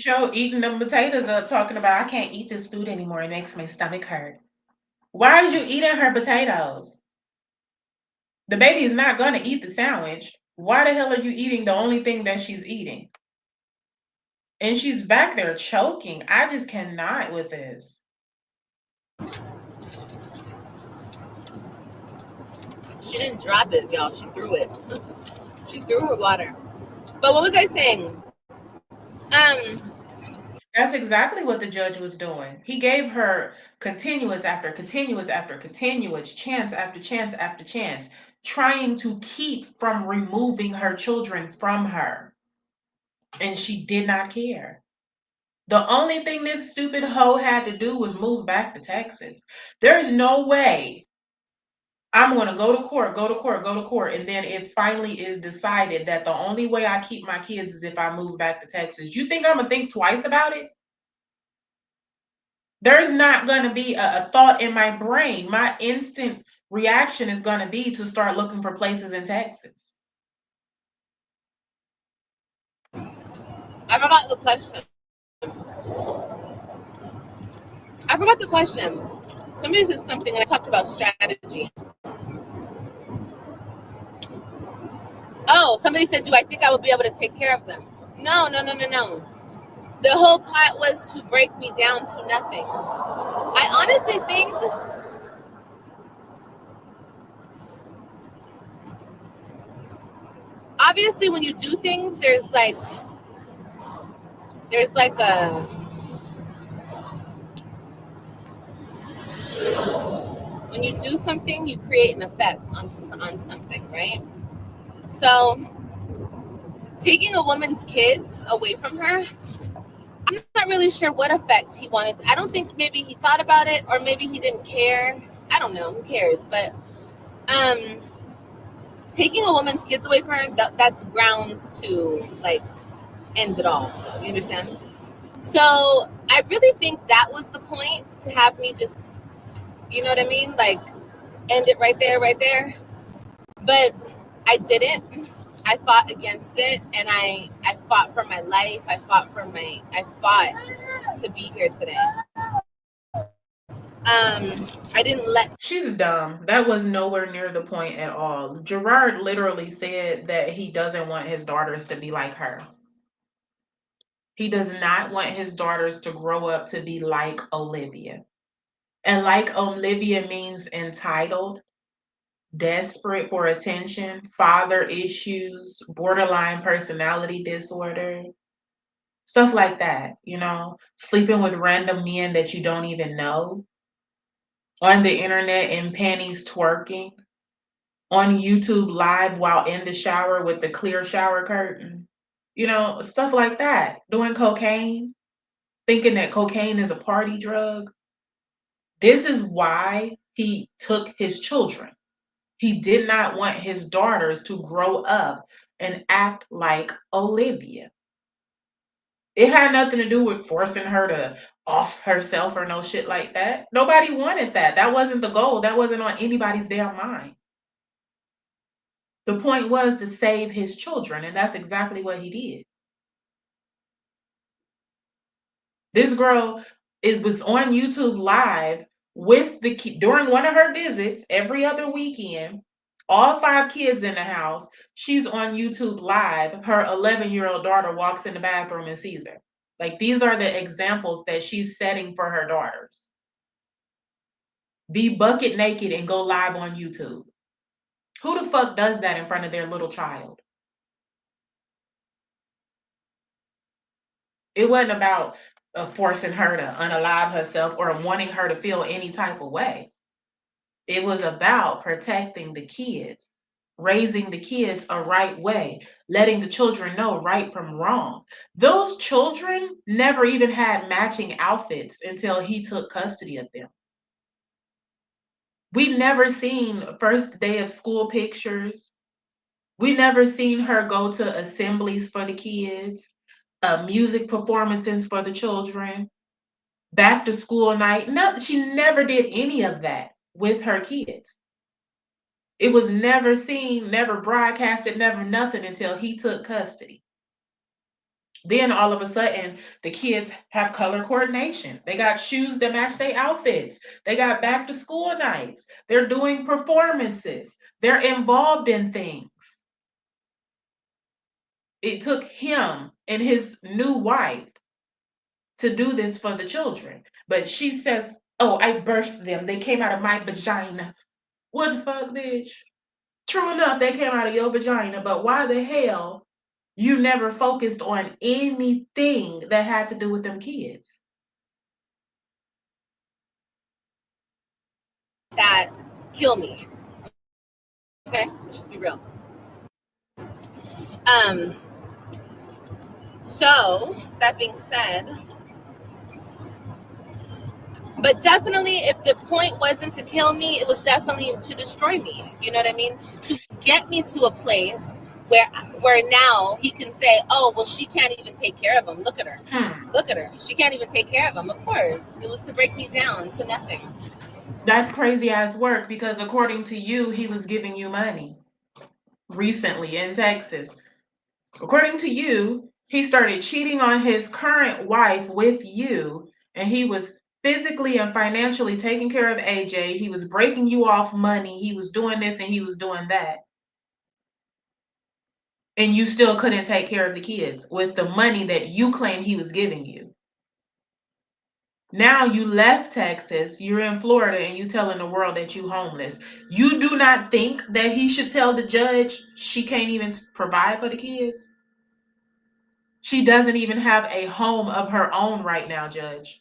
show eating them potatoes up, talking about I can't eat this food anymore. It makes my stomach hurt. Why are you eating her potatoes? The baby is not going to eat the sandwich. Why the hell are you eating the only thing that she's eating? And she's back there choking. I just cannot with this. She didn't drop it, y'all. She threw it. She threw her water. But what was I saying? That's exactly what the judge was doing. He gave her continuous after continuous after continuous, chance after chance after chance, trying to keep from removing her children from her. And she did not care. The only thing this stupid hoe had to do was move back to Texas. There's no way I'm going to go to court, go to court, go to court. And then it finally is decided that the only way I keep my kids is if I move back to Texas. You think I'm going to think twice about it? There's not going to be a thought in my brain. My instant reaction is going to be to start looking for places in Texas. I forgot the question. Somebody said something, and I talked about strategy. Oh, somebody said, do I think I would be able to take care of them? No. The whole plot was to break me down to nothing. I honestly think obviously when you do things, there's like a when you do something, you create an effect on something, right? So taking a woman's kids away from her, I'm not really sure what effect he wanted. I don't think maybe he thought about it, or maybe he didn't care. I don't know. Who cares? But taking a woman's kids away from her, that's grounds to like end it all. You understand? So I really think that was the point, to have me just, you know what I mean? Like end it right there. But I didn't. I fought against it, and I fought for my life. I fought to be here today. I didn't let. She's dumb. That was nowhere near the point at all. Gerard literally said that he doesn't want his daughters to be like her. He does not want his daughters to grow up to be like Olivia. And like Olivia means entitled, desperate for attention, father issues, borderline personality disorder, stuff like that, sleeping with random men that you don't even know, on the internet in panties twerking, on YouTube live while in the shower with the clear shower curtain, stuff like that, doing cocaine, thinking that cocaine is a party drug. This is why he took his children. He did not want his daughters to grow up and act like Olivia. It had nothing to do with forcing her to off herself or no shit like that. Nobody wanted that. That wasn't the goal. That wasn't on anybody's damn mind. The point was to save his children, and that's exactly what he did. This girl, it was on YouTube live with the during one of her visits every other weekend. All 5 kids in the house. She's on YouTube live. Her 11-year-old daughter walks in the bathroom and sees her. Like, these are the examples that she's setting for her daughters. Be bucket naked and go live on YouTube. Who the fuck does that in front of their little child? It wasn't about forcing her to unalive herself or wanting her to feel any type of way. It was about protecting the kids, raising the kids a right way, letting the children know right from wrong. Those children never even had matching outfits until he took custody of them. We never seen first day of school pictures. We never seen her go to assemblies for the kids, music performances for the children, back to school night. No, she never did any of that with her kids. It was never seen, never broadcasted, never nothing until he took custody. Then all of a sudden, the kids have color coordination. They got shoes that match their outfits. They got back to school nights. They're doing performances. They're involved in things. It took him and his new wife to do this for the children. But she says, "Oh, I birthed them. They came out of my vagina." What the fuck, bitch? True enough, they came out of your vagina, but why the hell you never focused on anything that had to do with them kids? That kill me. Okay, let's just be real. Um, so that being said, but definitely if the point wasn't to kill me, it was definitely to destroy me. You know what I mean? To get me to a place where now he can say, "Oh, well, she can't even take care of him. Look at her. Look at her. She can't even take care of him." Of course, it was to break me down to nothing. That's crazy ass work because according to you, he was giving you money recently in Texas. According to you, he started cheating on his current wife with you, and he was physically and financially taking care of AJ. He was breaking you off money. He was doing this and he was doing that. And you still couldn't take care of the kids with the money that you claim he was giving you. Now you left Texas, you're in Florida, and you telling the world that you homeless. You do not think that he should tell the judge she can't even provide for the kids? She doesn't even have a home of her own right now, Judge.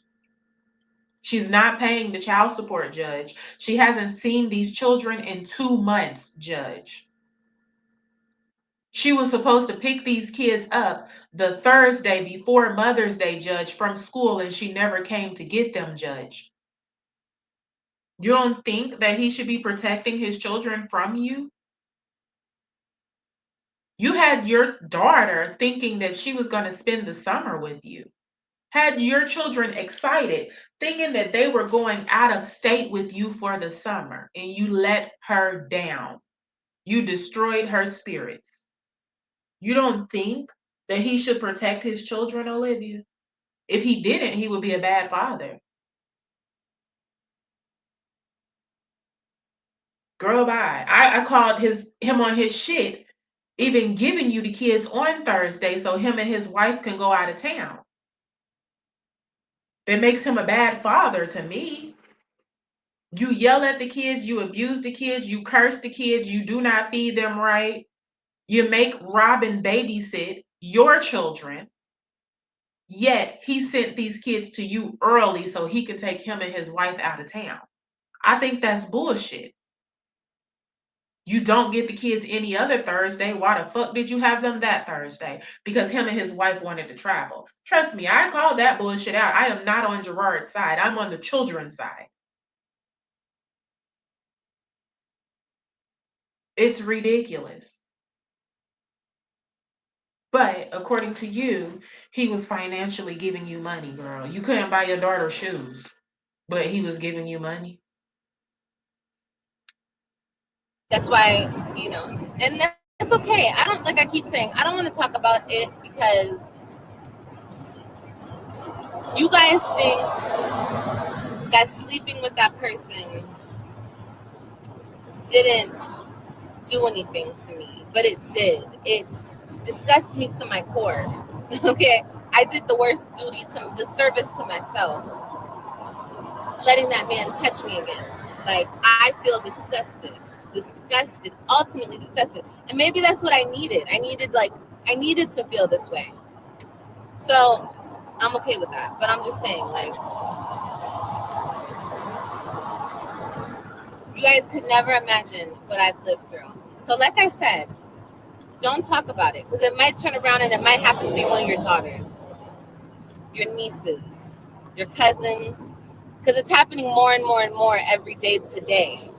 She's not paying the child support, Judge. She hasn't seen these children in 2 months, Judge. She was supposed to pick these kids up the Thursday before Mother's Day, Judge, from school, and she never came to get them, Judge. You don't think that he should be protecting his children from you? You had your daughter thinking that she was going to spend the summer with you. Had your children excited, thinking that they were going out of state with you for the summer, and you let her down. You destroyed her spirits. You don't think that he should protect his children, Olivia? If he didn't, he would be a bad father. Girl, bye. I called him on his shit, even giving you the kids on Thursday so him and his wife can go out of town. That makes him a bad father to me. You yell at the kids, you abuse the kids, you curse the kids, you do not feed them right. You make Robin babysit your children. Yet he sent these kids to you early so he can take him and his wife out of town. I think that's bullshit. You don't get the kids any other Thursday. Why the fuck did you have them that Thursday? Because him and his wife wanted to travel. Trust me, I called that bullshit out. I am not on Gerard's side. I'm on the children's side. It's ridiculous. But according to you, he was financially giving you money, girl. You couldn't buy your daughter shoes, but he was giving you money. That's why, and that's okay. I don't, like I keep saying, I don't want to talk about it because you guys think that sleeping with that person didn't do anything to me, but it did. It disgusts me to my core. Okay, I did the worst duty to the service to myself, letting that man touch me again. Like, I feel disgusted, ultimately disgusted, and maybe that's what I needed. I needed to feel this way. So I'm okay with that, but I'm just saying, like, you guys could never imagine what I've lived through. So, like I said, don't talk about it because it might turn around and it might happen to one of your daughters, your nieces, your cousins, because it's happening more and more and more every day today.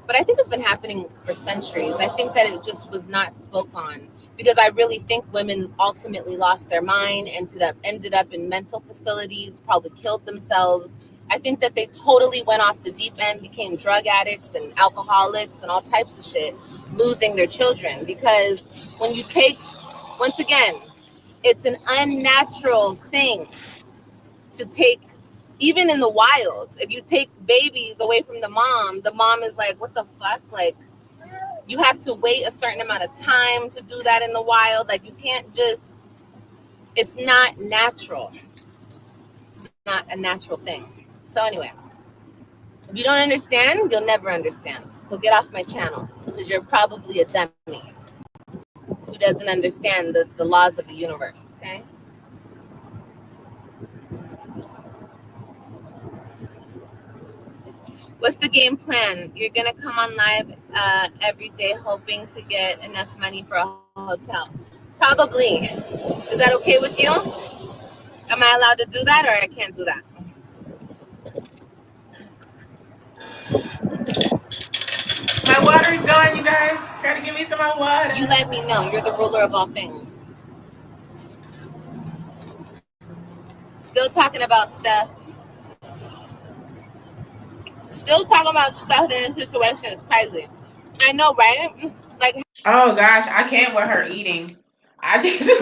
But I think it's been happening for centuries. I think that it just was not spoke on because I really think women ultimately lost their mind, ended up in mental facilities, probably killed themselves. I think that they totally went off the deep end, became drug addicts and alcoholics and all types of shit, losing their children. Because when you take, once again, It's an unnatural thing to take, even in the wild. If you take babies away from the mom is like, what the fuck? Like, you have to wait a certain amount of time to do that in the wild. Like, you can't just, it's not natural. It's not a natural thing. So anyway, if you don't understand, you'll never understand. So get off my channel, because you're probably a dummy who doesn't understand the laws of the universe, okay? What's the game plan? You're gonna come on live every day hoping to get enough money for a hotel. Probably. Is that okay with you? Am I allowed to do that, or I can't do that? My water's gone, you guys. Gotta give me some more water. You let me know. You're the ruler of all things. Still talking about stuff. Still talking about stuff in this situation. It's crazy. I know, right? Like, Oh gosh, I can't with her eating. I just